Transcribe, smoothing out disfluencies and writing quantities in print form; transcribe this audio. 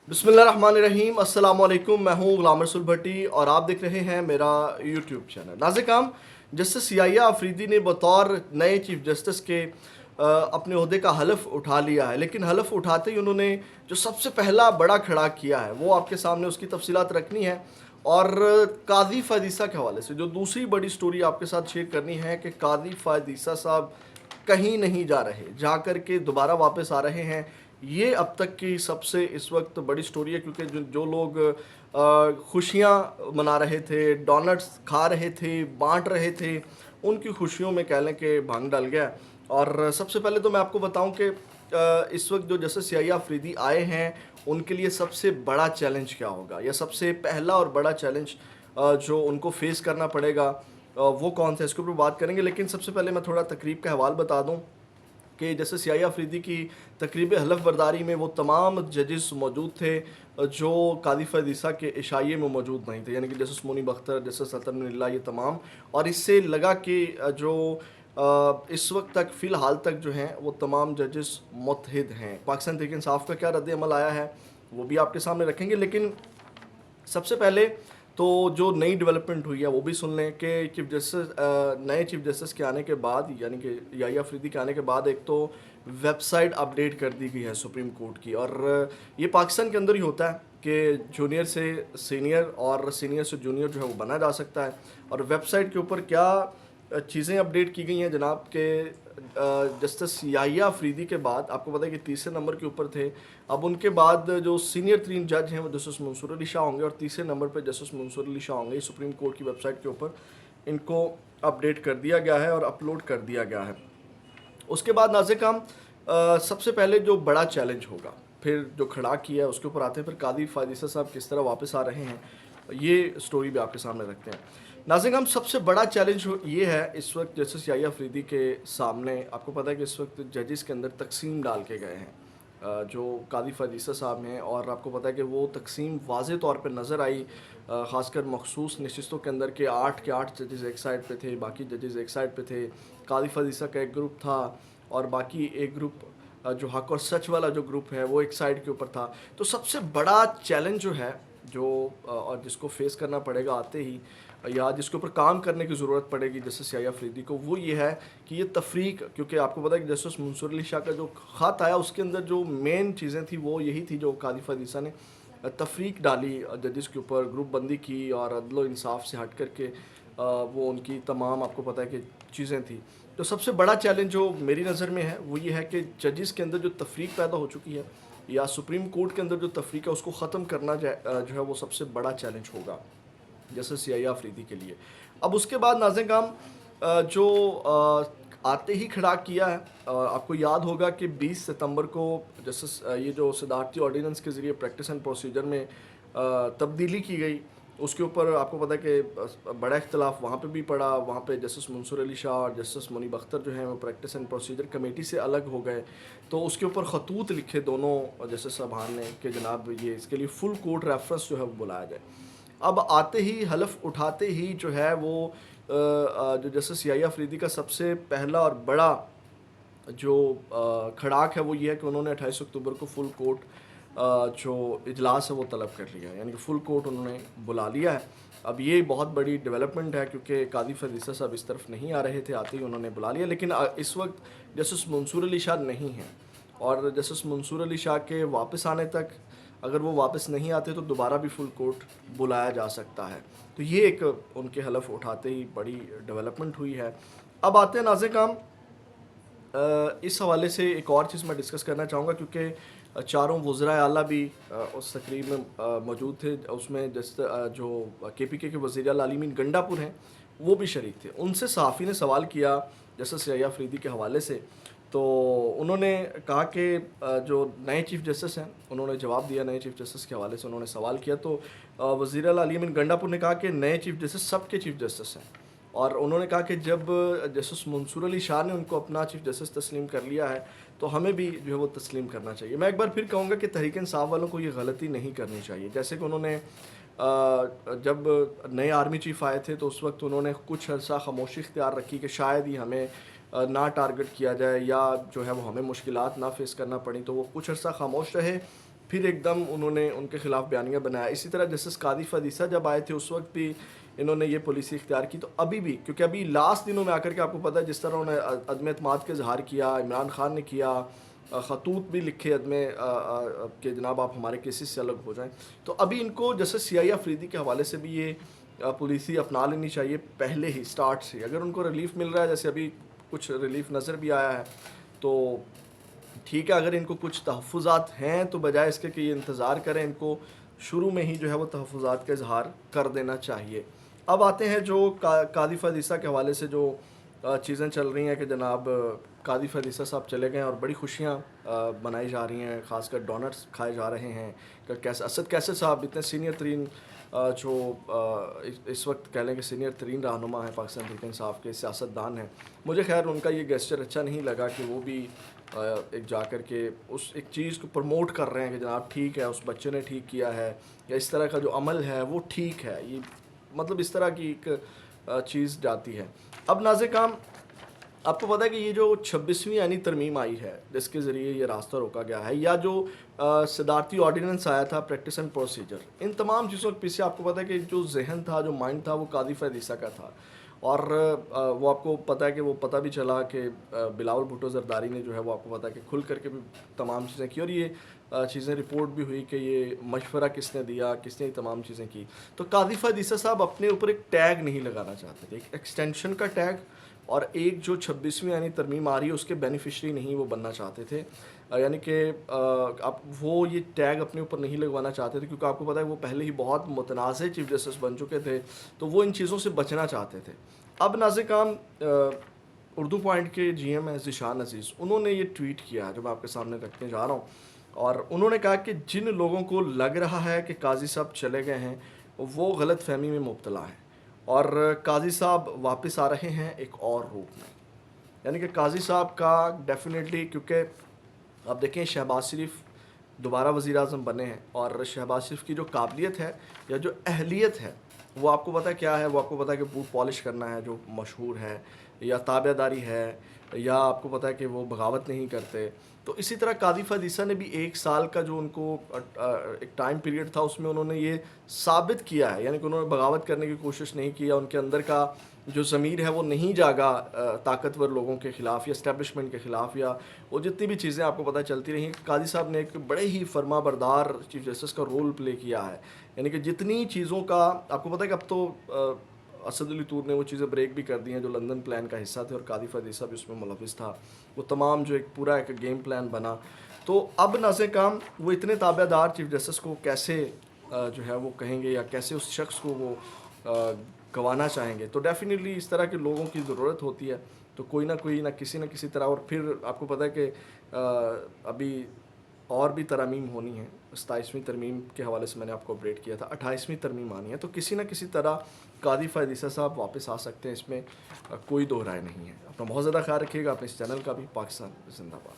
बिस्मिल्लाहिर्रहमानिर्रहीम अस्सलाम वालेकुम। मैं हूँ गुलाम रसूल भट्टी और आप देख रहे हैं मेरा यूट्यूब चैनल। नाज़िर जस्टिस सियाहिया अफरीदी ने बतौर नए चीफ जस्टिस के अपने ओहदे का हलफ उठा लिया है, लेकिन हलफ उठाते ही उन्होंने जो सबसे पहला बड़ा खड़ा किया है वो आपके सामने उसकी तफसीलात रखनी है। और कादी फ़ायदीसा के हवाले से जो दूसरी बड़ी स्टोरी आपके साथ शेयर करनी है कि कादी फ़ायदीसा साहब कहीं नहीं जा रहे, जा कर के दोबारा वापस आ रहे हैं। ये अब तक की सबसे इस वक्त बड़ी स्टोरी है, क्योंकि जो लोग खुशियाँ मना रहे थे, डोनट्स खा रहे थे, बांट रहे थे, उनकी खुशियों में कह लें कि भंग डल गया। और सबसे पहले तो मैं आपको बताऊं कि इस वक्त जो जस्टिस सियाहिया अफरीदी आए हैं उनके लिए सबसे बड़ा चैलेंज क्या होगा, या सबसे पहला और बड़ा चैलेंज जो उनको फेस करना पड़ेगा वो कौन सा है, इसके ऊपर बात करेंगे। लेकिन सबसे पहले मैं थोड़ा तकरीब का हवाल बता दूं कि जैसे सियाहिया अफरीदी की तकरीब हलफ बरदारी में वो तमाम जजेस मौजूद थे जो कादी फ़ायदीसा के इशाइये में मौजूद नहीं थे, यानी कि जस्टिस मोनी बख्तर, जस्टिस सल्तन मिल्ला, ये तमाम। और इससे लगा कि जो इस वक्त तक फ़िलहाल तक जो हैं वो तमाम जजेस मुतहिद हैं। पाकिस्तान तहरीक इंसाफ का क्या रद्द अमल आया है वो भी आपके सामने रखेंगे। लेकिन सबसे पहले तो जो नई डेवलपमेंट हुई है वो भी सुन लें कि चीफ जस्टिस नए चीफ जस्टिस के आने के बाद, यानी कि याहिया अफरीदी के आने के बाद, एक तो वेबसाइट अपडेट कर दी गई है सुप्रीम कोर्ट की। और ये पाकिस्तान के अंदर ही होता है कि जूनियर से सीनियर और सीनियर से जूनियर जो है वो बना जा सकता है। और वेबसाइट के ऊपर क्या चीज़ें अपडेट की गई हैं जनाब के जस्टिस याहिया अफरीदी के बाद आपको पता है कि तीसरे नंबर के ऊपर थे। अब उनके बाद जो सीनियर 3 जज हैं वो जस्टिस मंसूर अली शाह होंगे, और तीसरे नंबर पे जस्टिस मंसूर अली शाह होंगे। सुप्रीम कोर्ट की वेबसाइट के ऊपर इनको अपडेट कर दिया गया है और अपलोड कर दिया गया है। उसके बाद नाज़िर काम सबसे पहले जो बड़ा चैलेंज होगा, फिर जो खड़ा किया है उसके ऊपर आते हैं, फिर कादी फ़ायदीसा साहब किस तरह वापस आ रहे हैं, ये स्टोरी भी आपके सामने रखते हैं। नाज़िर हम सबसे बड़ा चैलेंज ये है इस वक्त जस्टिस याहिया अफरीदी के सामने। आपको पता है कि इस वक्त जजेस के अंदर तकसीम डाल के गए हैं जो कादी फ़ायदीसा साहब हैं, और आपको पता है कि वो तकसीम वाज़े तौर पर नज़र आई ख़ासकर मखसूस नशिस्तों के अंदर के 8 जजेस एक साइड पे थे, बाकी जजेस एक साइड पे थे। कादी फ़ायदीसा का एक ग्रुप था और बाकी एक ग्रुप जो हक और सच वाला जो ग्रुप है वो एक साइड के ऊपर था। तो सबसे बड़ा चैलेंज जो है जो और जिसको फेस करना पड़ेगा आते ही, या जिसके ऊपर काम करने की ज़रूरत पड़ेगी जस्टिस याहिया अफरीदी को, वो ये है कि ये तफरीक, क्योंकि आपको पता है कि जस्टिस मंसूर अली शाह का जो ख़त आया उसके अंदर जो मेन चीज़ें थी वो यही थी जो कादी फ़ायदीसा ने तफरीक डाली जजेस के ऊपर, ग्रुप बंदी की और अदल इंसाफ से हट करके वो उनकी तमाम आपको पता है कि चीज़ें थी। तो सबसे बड़ा चैलेंज जो मेरी नज़र में है वो ये है कि जजेस के अंदर जो तफरीक पैदा हो चुकी है, या सुप्रीम कोर्ट के अंदर जो तफरीक है उसको ख़त्म करना जो है वो सबसे बड़ा चैलेंज होगा जस्टिस याहिया अफरीदी के लिए। अब उसके बाद नाज़िर काम जो आते ही खड़ा किया है, आपको याद होगा कि 20 सितंबर को जस्टिस ये जो सदारती ऑर्डिनेंस के ज़रिए प्रैक्टिस एंड प्रोसीजर में तब्दीली की गई, उसके ऊपर आपको पता है कि बड़ा इख्तलाफ वहाँ पे भी पड़ा। वहाँ पे जस्टिस मंसूर अली शाह और जस्टिस मोनी बख्तर जो हैं वो प्रैक्टिस एंड प्रोसीजर कमेटी से अलग हो गए। तो उसके ऊपर खतूत लिखे दोनों जस्टिस साहबान ने कि जनाब ये इसके लिए फुल कोर्ट रेफरेंस जो है वो बुलाया जाए। अब आते ही हलफ उठाते ही जो है वो जो जस्टिस याहिया अफरीदी का सबसे पहला और बड़ा जो खड़ाक है वो ये है कि उन्होंने 28 अक्टूबर को फुल कोर्ट जो इजलास है वो तलब कर लिया है, यानी कि फुल कोर्ट उन्होंने बुला लिया है। अब ये बहुत बड़ी डेवलपमेंट है क्योंकि कादी फ़ायदीसा साहब इस तरफ नहीं आ रहे थे, आते ही उन्होंने बुला लिया। लेकिन इस वक्त जस्टिस मंसूर अली शाह नहीं हैं, और जस्टिस मंसूर अली शाह के वापस आने तक, अगर वो वापस नहीं आते तो दोबारा भी फुल कोर्ट बुलाया जा सकता है। तो ये एक उनके हलफ उठाते ही बड़ी डेवलपमेंट हुई है। अब आते हैं नाज़िर काम इस हवाले से एक और चीज़ मैं डिस्कस करना चाहूँगा, क्योंकि चारों वज़राए आला भी उस तकरीब में मौजूद थे। उसमें जो KPK के वज़ीर आला अली मीन गंडापुर हैं वो भी शरीक थे। उनसे सहाफ़ी ने सवाल किया जस्टिस याहिया अफरीदी के हवाले से, तो उन्होंने कहा कि जो नए चीफ़ जस्टिस हैं, उन्होंने जवाब दिया नए चीफ़ जस्टिस के हवाले से। उन्होंने सवाल किया तो वज़ीर आला अली मीन गंडापुर ने कहा कि नए चीफ़ जस्टिस सबके चीफ़ जस्टिस हैं, और उन्होंने कहा कि जब जस्टिस मंसूर अली शाह ने उनको अपना चीफ जस्टिस तस्लीम कर लिया है तो हमें भी जो है वो तस्लीम करना चाहिए। मैं एक बार फिर कहूँगा कि तहरीक इंसाफ वालों को ये गलती नहीं करनी चाहिए। जैसे कि उन्होंने जब नए आर्मी चीफ आए थे तो उस वक्त उन्होंने कुछ अर्सा खामोशी इख्तियार रखी कि शायद ही हमें ना टारगेट किया जाए या जो है वो हमें मुश्किलात ना फेस करना पड़ी, तो वो कुछ अर्सा खामोश रहे। फिर एकदम उन्होंने उनके खिलाफ बयानिया बनाया। इसी तरह जस्टिस कादिफ अदीसा जब आए थे उस वक्त भी इन्होंने ये पॉलिसी इख्तियार की। तो अभी भी, क्योंकि अभी लास्ट दिनों में आकर के आपको पता है जिस तरह उन्होंने अदम एतमाद का इजहार किया, इमरान खान ने किया, खतूत भी लिखे अदम कि जनाब आप हमारे केसेस से अलग हो जाएं। तो अभी इनको जैसे सियाई अफरीदी के हवाले से भी ये पॉलिसी अपना लेनी चाहिए पहले ही स्टार्ट से। अगर उनको रिलीफ मिल रहा है, जैसे अभी कुछ रिलीफ नज़र भी आया है, तो ठीक है। अगर इनको कुछ तहफ़्फ़ुज़ात हैं तो बजाय इसके कि ये इंतज़ार करें, इनको शुरू में ही जो है वो तहफ़्फ़ुज़ात का इजहार कर देना चाहिए। अब आते हैं जो कादिफ़ अदीसा के हवाले से जो चीज़ें चल रही हैं कि जनाब कादिफ़ अदीसा साहब चले गए और बड़ी खुशियाँ मनाई जा रही हैं, ख़ासकर डोनट्स खाए जा रहे हैं कि कैसे असद कैसर साहब इतने सीनियर तरीन जो इस वक्त कह लें कि सीनियर तरीन रहनुमा है पाकिस्तान तहरीक इंसाफ के, सियासतदान हैं। मुझे खैर उनका ये गेस्चर अच्छा नहीं लगा कि वो भी एक जा कर के उस एक चीज़ को प्रमोट कर रहे हैं कि जनाब ठीक है, उस बच्चे ने ठीक किया है, या इस तरह का जो अमल है वो ठीक है। ये मतलब इस तरह की एक चीज़ जाती है। अब नाज़िर-ए-काम, आपको पता है कि ये जो 26वीं यानी तरमीम आई है जिसके ज़रिए ये रास्ता रोका गया है, या जो सदारती ऑर्डिनेंस आया था प्रैक्टिस एंड प्रोसीजर, इन तमाम चीज़ों के पीछे आपको पता है कि जो जहन था, जो माइंड था, वो कादिफ़ अदीसा का था। और वो आपको पता है कि वो पता भी चला कि बिलावल भुट्टो ज़रदारी ने जो है वो आपको पता है कि खुल करके भी तमाम चीज़ें की, और ये चीज़ें रिपोर्ट भी हुई कि ये मशवरा किसने दिया, किसने ये तमाम चीज़ें की। तो कादिफ़ अदीसा साहब अपने ऊपर एक टैग नहीं लगाना चाहते थे, एक एक्सटेंशन का टैग, और एक जो 26वीं यानी तरमीम आ रही है उसके बेनिफिशरी नहीं वो बनना चाहते थे। यानी कि आप वो ये टैग अपने ऊपर नहीं लगवाना चाहते थे, क्योंकि आपको पता है वो पहले ही बहुत मुतनाज़ चीफ जस्टिस बन चुके थे, तो वो इन चीज़ों से बचना चाहते थे। अब नाज़िर-ए-काम, उर्दू पॉइंट के GM हैं ज़ीशान अज़ीज़, उन्होंने ये ट्वीट किया जो मैं आपके सामने रखने जा रहा हूँ, और उन्होंने कहा कि जिन लोगों को लग रहा है कि काजी साहब चले गए हैं वो गलत फहमी में मुब्तला हैं, और काजी साहब वापस आ रहे हैं एक और रूप में। यानी कि काजी साहब का डेफिनेटली, क्योंकि अब देखें शहबाज शरीफ दोबारा वज़ीर आज़म बने हैं, और शहबाज शरीफ की जो काबिलियत है या जो अहलियत है वो आपको पता है क्या है, वो आपको पता है कि बूट पॉलिश करना है जो मशहूर है, या ताबेदारी है, या आपको पता है कि वो बगावत नहीं करते। तो इसी तरह कादिफ़ अदीसा ने भी 1 साल का जो उनको एक टाइम पीरियड था उसमें उन्होंने ये साबित किया है, यानी कि उन्होंने बगावत करने की कोशिश नहीं की, या उनके अंदर का जो ज़मीर है वो नहीं जागा ताकतवर लोगों के ख़िलाफ़ या इस्टेब्लिशमेंट के ख़िलाफ़, या वो जितनी भी चीज़ें आपको पता चलती रही। कादी साहब ने एक बड़े ही फरमाबरदार चीफ जस्टिस का रोल प्ले किया है, यानी कि जितनी चीज़ों का आपको पता है कि अब तो असद अली तूर ने वो चीज़ें ब्रेक भी कर दी हैं जो लंदन प्लान का हिस्सा थे, और कादिफ़ अदीसा भी उसमें मुलविस था। वो तमाम जो एक पूरा एक गेम प्लान बना, तो अब नाज़िर-ए-काम वो इतने ताबेदार चीफ जस्टिस को कैसे जो है वो कहेंगे, या कैसे उस शख्स को वो गंवाना चाहेंगे। तो डेफिनेटली इस तरह के लोगों की ज़रूरत होती है, तो कोई ना किसी तरह। और फिर आपको पता है कि अभी और भी तरमीम होनी है। 27वीं तरमीम के हवाले से मैंने आपको अपडेट किया था, 28वीं तरमीम आनी है, तो किसी न किसी तरह कादिफ़ अदीसा साहब वापस आ सकते हैं, इसमें कोई दो राय नहीं है। अपना बहुत ज़्यादा ख्याल रखिएगा, अपने इस चैनल का भी। पाकिस्तान जिंदाबाद।